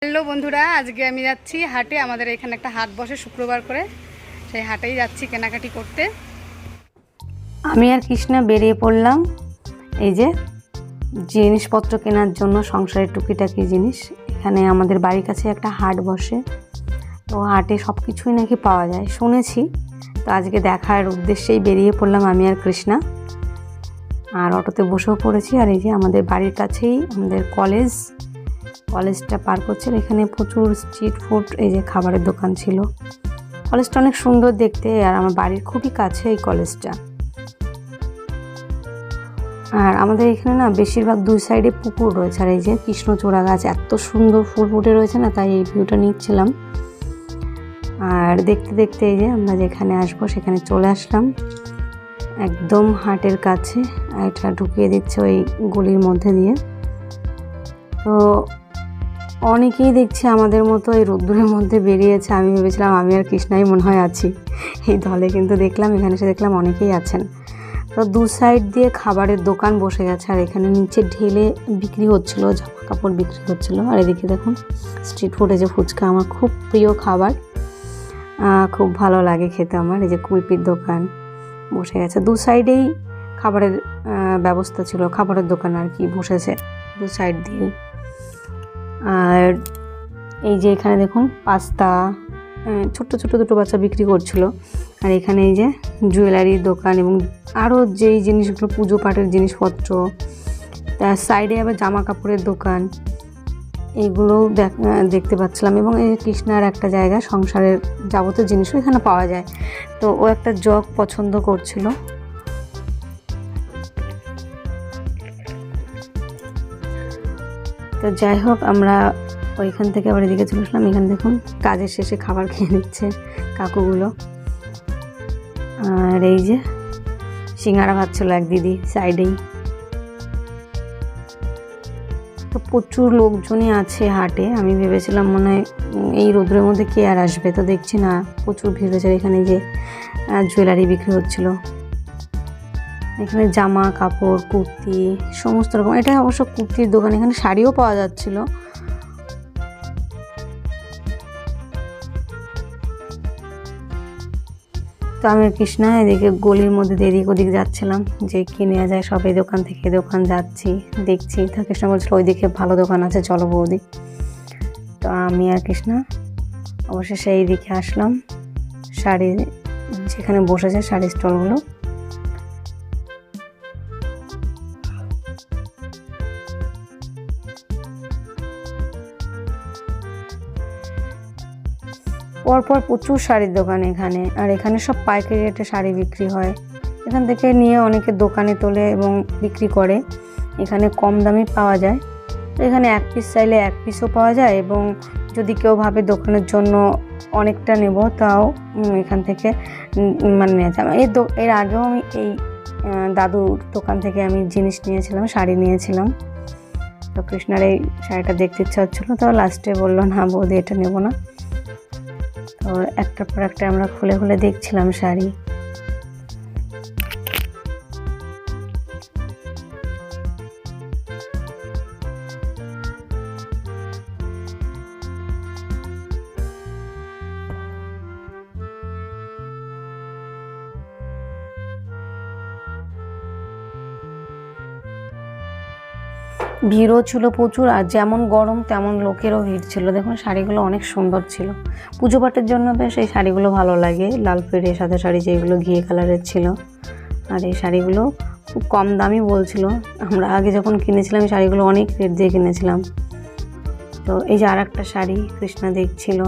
Hello বন্ধুরা, আজকে আমি যাচ্ছি হাটে। আমাদের এখানে একটা হাট বসে শুক্রবার করে, সেই হাটেই যাচ্ছি কেনাকাটি করতে। আমি আর কৃষ্ণা বেরিয়ে পড়লাম এই যে জিনিসপত্র কেনার জন্য, সংসারের টুকিটাকি জিনিস। এখানে আমাদের বাড়ির কাছে একটা হাট বসে, তো হাটে সব কিছুই নাকি পাওয়া যায় শুনেছি। তো আজকে দেখার উদ্দেশ্যেই বেরিয়ে পড়লাম আমি আর কৃষ্ণা, আর অটোতে বসেও পড়েছি। আর এই যে আমাদের বাড়ির কাছেই আমাদের কলেজটা পার করছে। এখানে প্রচুর স্ট্রিট ফুড, এই যে খাবারের দোকান ছিল। কলেজটা অনেক সুন্দর দেখতে, আর আমার বাড়ির খুবই কাছে এই কলেজটা। আর আমাদের এখানে না বেশিরভাগ দুই সাইডে পুকুর রয়েছে, আর এই যে কৃষ্ণচূড়া গাছ এত সুন্দর ফুল ফুটে রয়েছে না, তাই এই ভিউটা নিচ্ছিলাম। আর দেখতে দেখতে এই যে আমরা যেখানে আসবো সেখানে চলে আসলাম, একদম হাটের কাছে। এটা ঢুকিয়ে দিচ্ছে ওই গলির মধ্যে দিয়ে। তো অনেকেই দেখছি আমাদের মতো এই রোদ্দুরের মধ্যে বেরিয়েছে। আমি ভেবেছিলাম আমি আর কৃষ্ণাই মনে হয় আছি এই দলে, কিন্তু দেখলাম এখানে এসে দেখলাম অনেকেই আছেন। তো দু সাইড দিয়ে খাবারের দোকান বসে গেছে, আর এখানে নিচে ঢেলে বিক্রি হচ্ছিল, জামা কাপড় বিক্রি হচ্ছিল। আর এদিকে দেখুন স্ট্রিট ফুডে যে ফুচকা, আমার খুব প্রিয় খাবার, খুব ভালো লাগে খেতে আমার। এই যে কুলপির দোকান বসে গেছে, দু সাইডেই খাবারের ব্যবস্থা ছিল, খাবারের দোকান আর কি বসেছে দু সাইড দিয়েই। আর এই যে এখানে দেখুন পাস্তা, ছোট্ট ছোট্ট দুটো বাচ্চা বিক্রি করছিল। আর এখানে এই যে জুয়েলারির দোকান এবং আরও যেই জিনিসগুলো পুজো পাঠের জিনিসপত্র, তার সাইডে আবার জামা কাপড়ের দোকান, এইগুলোও দেখতে পাচ্ছিলাম। এবং এই কৃষ্ণার একটা জায়গা, সংসারের যাবতীয় জিনিসও এখানে পাওয়া যায়। তো ও একটা জগ পছন্দ করছিল। তো যাই হোক, আমরা ওইখান থেকে আবার এদিকে চলে আসলাম। এখানে দেখুন কাজের শেষে খাবার খেয়ে নিচ্ছে কাকুগুলো। আর এই যে সিঙ্গারা ভাজছিল এক দিদি সাইডেই। তো প্রচুর লোকজনই আছে হাটে। আমি ভেবেছিলাম মনে হয় এই রোদ্রের মধ্যে কে আর আসবে, তো দেখছি না প্রচুর ভিড় হয়েছে। এখানে যে জুয়েলারি বিক্রি হচ্ছিল, এখানে জামা কাপড় কুর্তি সমস্ত রকম। এটা অবশ্য কুর্তির দোকান, এখানে শাড়িও পাওয়া যাচ্ছিল। তো আমি কৃষ্ণা এদিকে গলির মধ্যে এদিক ওদিক যাচ্ছিলাম, যে কি নেওয়া যায় সব এই দোকান থেকে দোকান যাচ্ছি দেখছি। তো কৃষ্ণা বলছিল ওইদিকে ভালো দোকান আছে, চলো বৌদি। তো আমি আর কৃষ্ণা অবশেষে এই দিকে আসলাম, শাড়ি যেখানে বসেছে শাড়ি স্টলগুলো। পরপর প্রচুর শাড়ির দোকান এখানে, আর এখানে সব পাইকারি রেটে শাড়ি বিক্রি হয়। এখান থেকে নিয়ে অনেকে দোকানে তোলে এবং বিক্রি করে। এখানে কম দামে পাওয়া যায়। তো এখানে এক পিস চাইলে এক পিসও পাওয়া যায়, এবং যদি কেউ ভাবে দোকানের জন্য অনেকটা নেব, তাও এখান থেকে মানে নেওয়া যায়। এর আগেও আমি এই দাদুর দোকান থেকে আমি জিনিস নিয়েছিলাম, শাড়ি নিয়েছিলাম। তো কৃষ্ণার এই শাড়িটা দেখতে ইচ্ছা হচ্ছিলো, তো লাস্টে বললো না বৌদি এটা নেবো না। তো একটার পর একটা আমরা খুলে খুলে দেখছিলাম শাড়ি। ভিড়ও ছিল প্রচুর, আর যেমন গরম তেমন লোকেরও ভিড় ছিল। দেখুন শাড়িগুলো অনেক সুন্দর ছিল, পুজো পাঠের জন্য বেশ এই শাড়িগুলো ভালো লাগে। লাল পেড়ে সাদা শাড়ি যেগুলো ঘিয়ে কালারের ছিল, আর এই শাড়িগুলো খুব কম দামই বলছিল। আমরা আগে যখন কিনেছিলাম এই শাড়িগুলো অনেক রেট দিয়ে কিনেছিলাম। তো এই যে আর একটা শাড়ি কৃষ্ণা দেখছিল।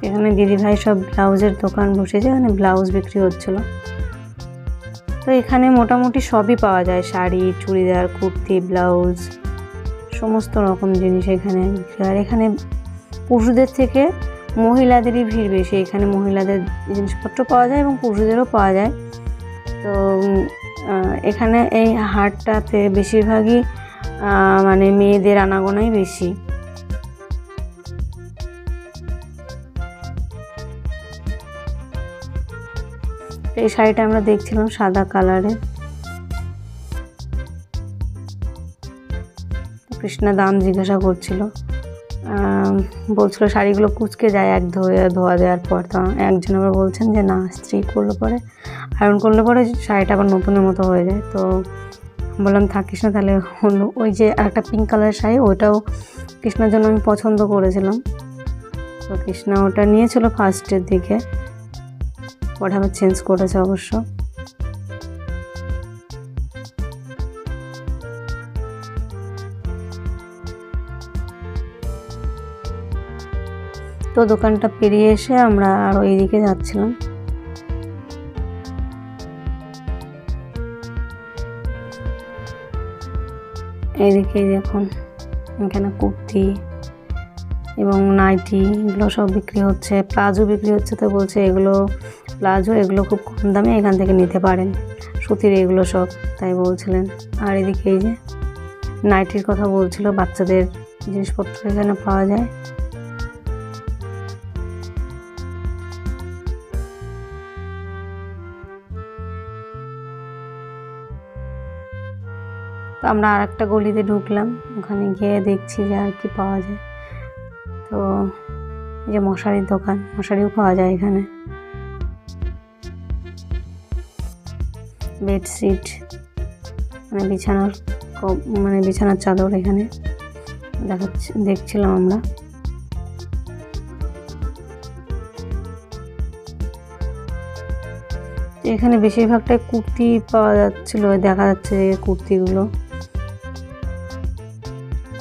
এখানে দিদিভাই সব ব্লাউজের দোকান বসেছে, এখানে ব্লাউজ বিক্রি হচ্ছিল। তো এখানে মোটামুটি সবই পাওয়া যায়, শাড়ি চুড়িদার কুর্তি ব্লাউজ সমস্ত রকম জিনিস এখানে বিক্রি হয়। এখানে পুরুষদের থেকে মহিলাদেরই ভিড় বেশি। এখানে মহিলাদের জিনিসপত্র পাওয়া যায় এবং পুরুষদেরও পাওয়া যায়। তো এখানে এই হাটটাতে বেশিরভাগই মানে মেয়েদের আনাগোনাই বেশি। এই শাড়িটা আমরা দেখছিলাম সাদা কালারের। কৃষ্ণা দাম জিজ্ঞাসা করছিল, বলছিল শাড়িগুলো কুচকে যায় এক ধোয়া দেওয়ার পর। তো একজন আবার বলছেন যে না, স্ত্রী করলে পরে, আয়রন করলে পরে শাড়িটা আবার নতুনের মতো হয়ে যায়। তো বললাম থাকিস না তাহলে অন্য, ওই যে আরেকটা পিঙ্ক কালারের শাড়ি, ওইটাও কৃষ্ণার জন্য আমি পছন্দ করেছিলাম। তো কৃষ্ণা ওটা নিয়েছিল ফার্স্টের দিকে, ওটা আবার চেঞ্জ করেছে অবশ্য। তো দোকানটা পেরিয়ে এসে আমরা আরও এইদিকে যাচ্ছিলাম। এইদিকে দেখুন, এখানে কুর্তি এবং নাইটি এগুলো সব বিক্রি হচ্ছে, প্লাজো বিক্রি হচ্ছে। তো বলছে এগুলো প্লাজো, এগুলো খুব কম দামে এখান থেকে নিতে পারেন, সুতির এগুলো সব, তাই বলছিলেন। আর এদিকে এই যে নাইটির কথা বলছিল, বাচ্চাদের জিনিসপত্র এখানে পাওয়া যায়। তো আমরা আর একটা গলিতে ঢুকলাম, ওখানে গিয়ে দেখছি যে আর কি পাওয়া যায়। তো এই যে মশারির দোকান, মশারিও পাওয়া যায় এখানে, বেডশিট মানে বিছানার চাদর এখানে দেখছিলাম আমরা। এখানে বেশিরভাগটাই কুর্তি পাওয়া যাচ্ছিল, দেখা যাচ্ছে যে কুর্তিগুলো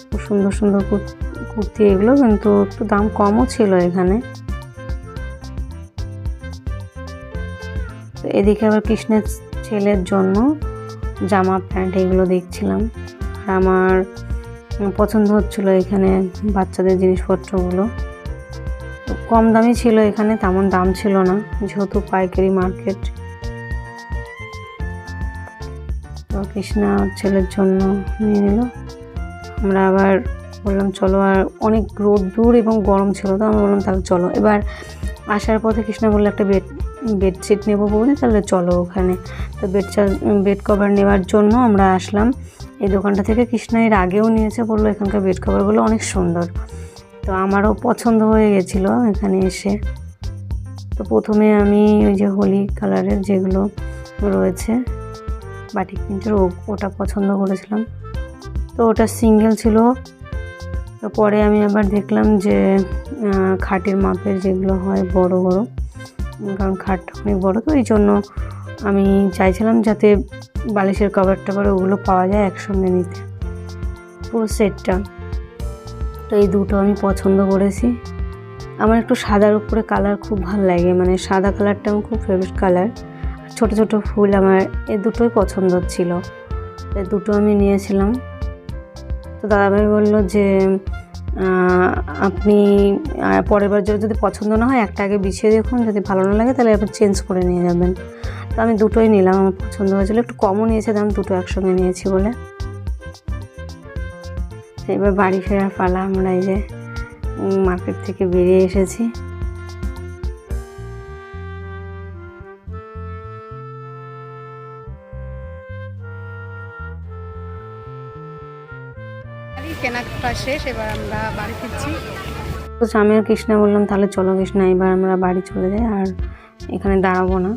খুব সুন্দর সুন্দর কুর্তি এগুলো, কিন্তু একটু দাম কমও ছিল এখানে। তো এদিকে আবার কৃষ্ণের ছেলের জন্য জামা প্যান্ট এগুলো দেখছিলাম, আর আমার পছন্দ হচ্ছিল এখানে বাচ্চাদের জিনিসপত্রগুলো। কম দামি ছিল এখানে, তেমন দাম ছিল না যেহেতু পাইকারি মার্কেট। তো কৃষ্ণা ছেলের জন্য নিয়ে নিল। আমরা আবার বললাম চলো, আর অনেক রোদ্দুর এবং গরম ছিল, তো আমরা বললাম তাহলে চলো। এবার আসার পথে কৃষ্ণা বললো একটা বেডশিট নেবো বলে, তাহলে চলো ওখানে। তো বেড কভার নেওয়ার জন্য আমরা আসলাম এই দোকানটা থেকে। কৃষ্ণা এর আগেও নিয়েছে, বললো এখানকার বেড কভারগুলো অনেক সুন্দর। তো আমারও পছন্দ হয়ে গেছিলো এখানে এসে। তো প্রথমে আমি ওই যে হোলি কালারের যেগুলো রয়েছে বাটিক প্রিন্টের, ওটা পছন্দ করেছিলাম। তো ওটা সিঙ্গেল ছিল। তো পরে আমি আবার দেখলাম যে খাটের মাপের যেগুলো হয় বড় বড়, কারণ খাটটা অনেক বড়, তো এই জন্য আমি চাইছিলাম যাতে বালিশের কভার টাভার ওগুলো পাওয়া যায় একসঙ্গে নিতে, পুরো সেটটা। তো এই দুটো আমি পছন্দ করেছি। আমার একটু সাদার উপরে কালার খুব ভালো লাগে, মানে সাদা কালারটা আমার খুব ফেভারিট কালার। ছোট ছোট ফুল আমার এই দুটোই পছন্দ ছিল, এই দুটো আমি নিয়েছিলাম। তো দাদাভাই বললো যে আপনি পরের বার যদি পছন্দ না হয় একটা আগে বিছিয়ে দেখুন, যদি ভালো না লাগে তাহলে এবার চেঞ্জ করে নিয়ে যাবেন। তো আমি দুটোই নিলাম, আমার পছন্দ হয়েছিল, একটু কমও নিয়েছে দাম, দুটো একসঙ্গে নিয়েছি বলে। এবার বাড়ি ফেরার পালা। আমরা এই যে মার্কেট থেকে বেরিয়ে এসেছি। কেনাকাটা শেষ, এবার আমরা বাড়ি ফিরছি। তো আমি আর কৃষ্ণা বললাম তাহলে চলো কৃষ্ণা, এবার আমরা বাড়ি চলে যাই, আর এখানে দাঁড়াবো না।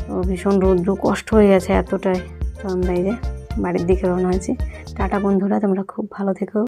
তো ভীষণ রৌদ্র, কষ্ট হয়ে গেছে এতটাই। তো আমরা এই যে বাড়ির দিকে রওনা হয়েছি। টাটা বন্ধুরা, তোমরা খুব ভালো থেকো।